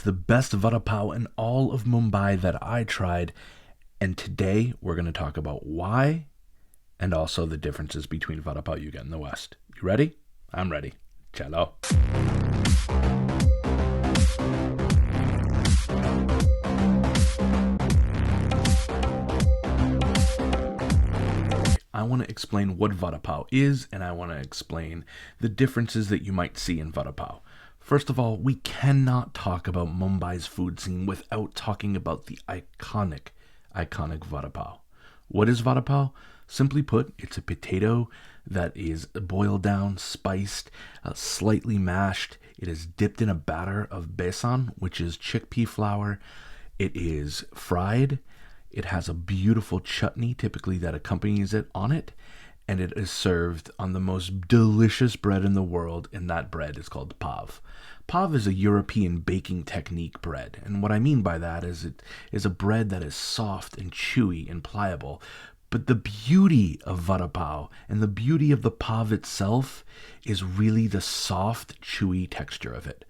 The best Vada Pav in all of Mumbai that I tried. And today we're going to talk about why and also the differences between Vada Pav you get in the West. You ready? I'm ready. Cello. I want to explain what Vada Pav is, and I want to explain the differences that you might see in Vada Pav. First of all, we cannot talk about Mumbai's food scene without talking about the iconic Vada Pav. What is Vada Pav? Simply put, it's a potato that is boiled down, spiced, slightly mashed. It is dipped in a batter of besan, which is chickpea flour. It is fried. It has a beautiful chutney, typically that accompanies it on it, and it is served on the most delicious bread in the world, and that bread is called pav. Pav is a European baking technique bread, and what I mean by that is it is a bread that is soft and chewy and pliable. But the beauty of Vada Pav and the beauty of the pav itself is really the soft, chewy texture of it.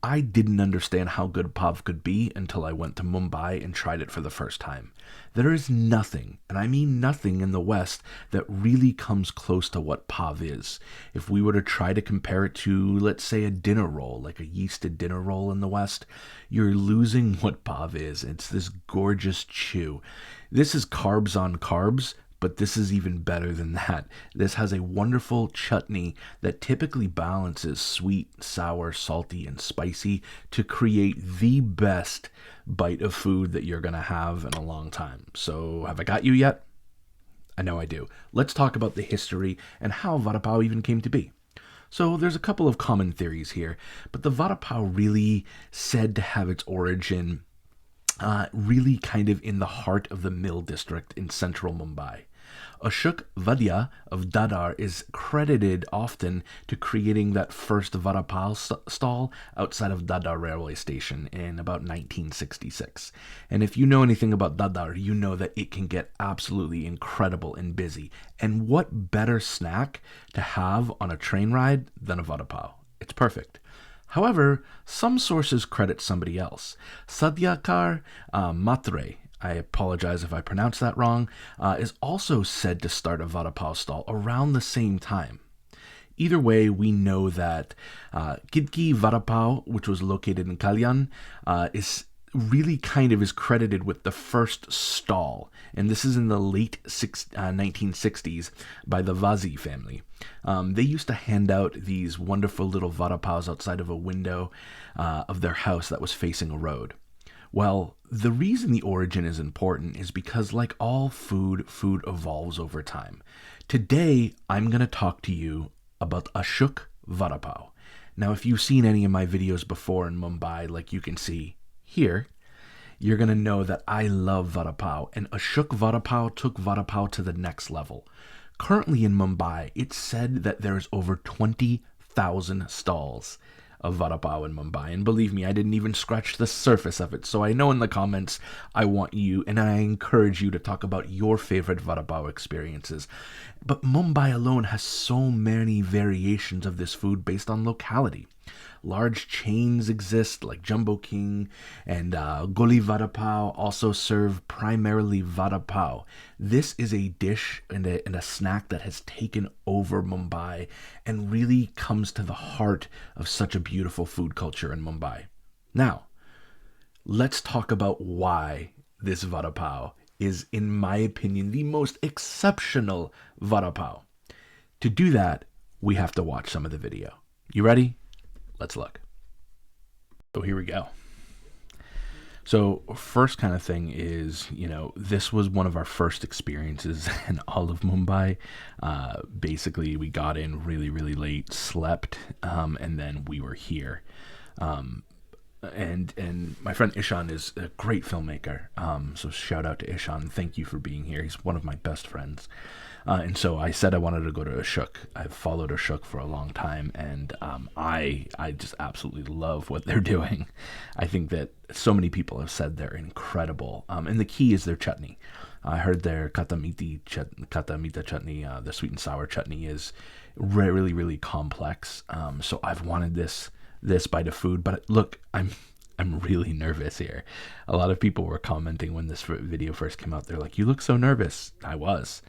I didn't understand how good pav could be until I went to Mumbai and tried it for the first time. There is nothing, and I mean nothing in the West, that really comes close to what pav is. If we were to try to compare it to, let's say, a dinner roll, like a yeasted dinner roll in the West, you're losing what pav is. It's this gorgeous chew. This is carbs on carbs, but this is even better than that. This has a wonderful chutney that typically balances sweet, sour, salty, and spicy to create the best bite of food that you're going to have in a long time. So, have I got you yet? I know I do. Let's talk about the history and how Vada Pav even came to be. So there's a couple of common theories here, but the Vada Pav really said to have its origin really kind of in the heart of the Mill District in central Mumbai. Ashok Vaidya of Dadar is credited often to creating that first Vada Pav stall outside of Dadar railway station in about 1966. And if you know anything about Dadar, you know that it can get absolutely incredible and busy. And what better snack to have on a train ride than a Vada Pav? It's perfect. However, some sources credit somebody else. Sadyakar Matre, I apologize if I pronounce that wrong, is also said to start a Vada Pav stall around the same time. Either way, we know that Kidki Vada Pav, which was located in Kalyan, is really kind of is credited with the first stall, and this is in the late 1960s by the Vazi family. They used to hand out these wonderful little Vada Pavs outside of a window of their house that was facing a road. Well, the reason the origin is important is because, like all food evolves over time. Today, I'm going to talk to you about Ashok Vada Pav. Now, if you've seen any of my videos before in Mumbai, like you can see here, you're going to know that I love Vada Pav, and Ashok Vada Pav took Vada Pav to the next level. Currently in Mumbai, it's said that there's over 20,000 stalls of Vada Pav in Mumbai, and believe me, I didn't even scratch the surface of it. So I know in the comments I want you and I encourage you to talk about your favorite Vada Pav experiences. But Mumbai alone has so many variations of this food based on locality. Large chains exist like Jumbo King and Goli Vada Pav also serve primarily Vada Pav. This is a dish and a snack that has taken over Mumbai and really comes to the heart of such a beautiful food culture in Mumbai. Now, let's talk about why this Vada Pav is, in my opinion, the most exceptional Vada Pav. To do that, we have to watch some of the video. You ready? Let's look. So here we go. So first kind of thing is, this was one of our first experiences in all of Mumbai. Basically, we got in really, really late, slept, and then we were here. And my friend Ishan is a great filmmaker. So shout out to Ishan. Thank you for being here. He's one of my best friends. And so I said I wanted to go to Ashok. I've followed Ashok for a long time, and I just absolutely love what they're doing. I think that so many people have said they're incredible. And the key is their chutney. I heard their kata mita chutney, the sweet and sour chutney, is really, really complex. So I've wanted this bite of food. But look, I'm I'm really nervous here. A lot of people were commenting when this video first came out. They're like, "You look so nervous." I was.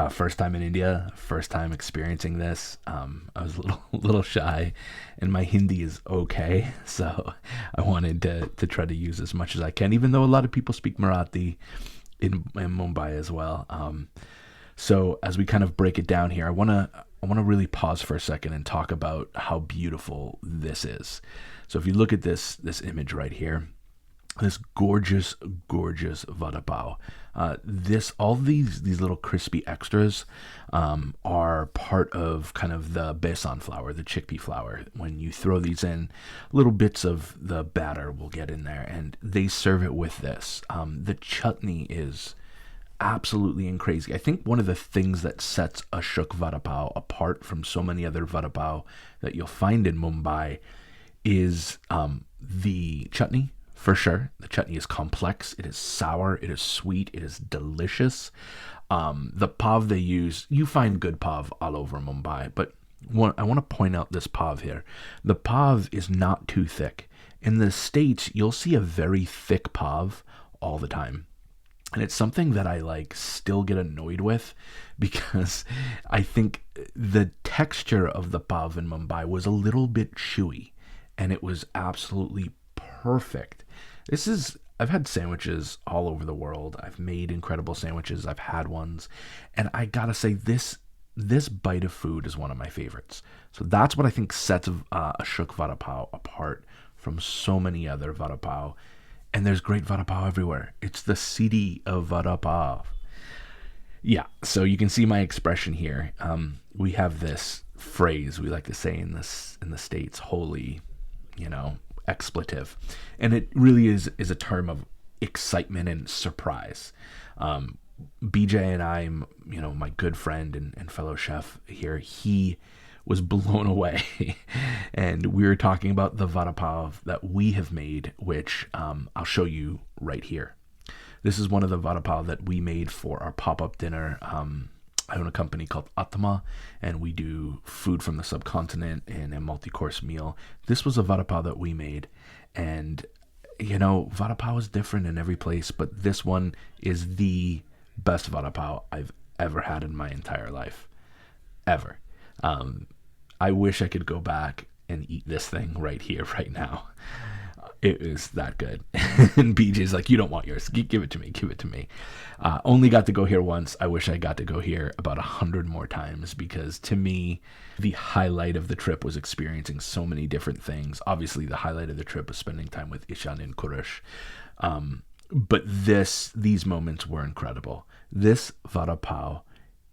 First time in India, first time experiencing this. I was a little shy, and my Hindi is okay, so I wanted to try to use as much as I can, even though a lot of people speak Marathi in Mumbai as well. So as we kind of break it down here, I wanna really pause for a second and talk about how beautiful this is. So if you look at this image right here, this gorgeous Vada Pav. All these little crispy extras are part of kind of the besan flour, the chickpea flour. When you throw these in, little bits of the batter will get in there, and they serve it with this. The chutney is absolutely crazy. I think one of the things that sets Ashok Vada Pav apart from so many other Vada Pav that you'll find in Mumbai is the chutney. For sure, the chutney is complex, it is sour, it is sweet, it is delicious. The pav they use, you find good pav all over Mumbai, but I want to point out this pav here. The pav is not too thick. In the States, you'll see a very thick pav all the time. And it's something that I still get annoyed with, because I think the texture of the pav in Mumbai was a little bit chewy, and it was absolutely perfect. I've had sandwiches all over the world. I've made incredible sandwiches. I've had ones. And I gotta say, this bite of food is one of my favorites. So that's what I think sets Ashok Vada Pav apart from so many other Vada Pav. And there's great Vada Pav everywhere. It's the city of Vada Pav. Yeah, so you can see my expression here. We have this phrase we like to say in the States, holy, expletive, and it really is a term of excitement and surprise. BJ and I, my good friend and fellow chef here, he was blown away. And we were talking about the Vada Pav that we have made, which I'll show you right here. This is one of the Vada Pav that we made for our pop-up dinner. I own a company called Atma, and we do food from the subcontinent in a multi-course meal. This was a Vada Pav that we made, and Vada Pav is different in every place, but this one is the best Vada Pav I've ever had in my entire life, ever. I wish I could go back and eat this thing right here, right now. It is that good. And BJ's like, "You don't want yours. Give it to me. Give it to me." Only got to go here once. I wish I got to go here about 100 more times, because to me, the highlight of the trip was experiencing so many different things. Obviously, the highlight of the trip was spending time with Ishan and Kurush. But these moments were incredible. This Vada Pav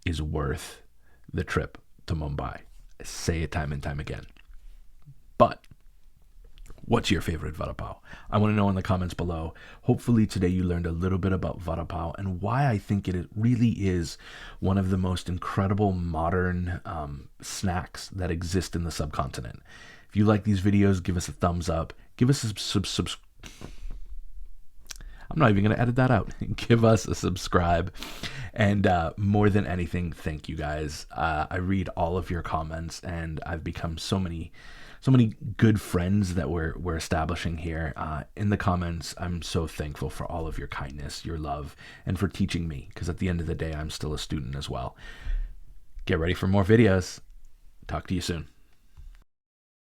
is worth the trip to Mumbai. I say it time and time again. But what's your favorite Vada Pav? I want to know in the comments below. Hopefully today you learned a little bit about Vada Pav and why I think it really is one of the most incredible modern snacks that exist in the subcontinent. If you like these videos, give us a thumbs up. Give us a I'm not even going to edit that out. Give us a subscribe. And more than anything, thank you guys. I read all of your comments, and I've become so many good friends that we're establishing here in the comments. I'm so thankful for all of your kindness, your love, and for teaching me, because at the end of the day, I'm still a student as well. Get ready for more videos. Talk to you soon.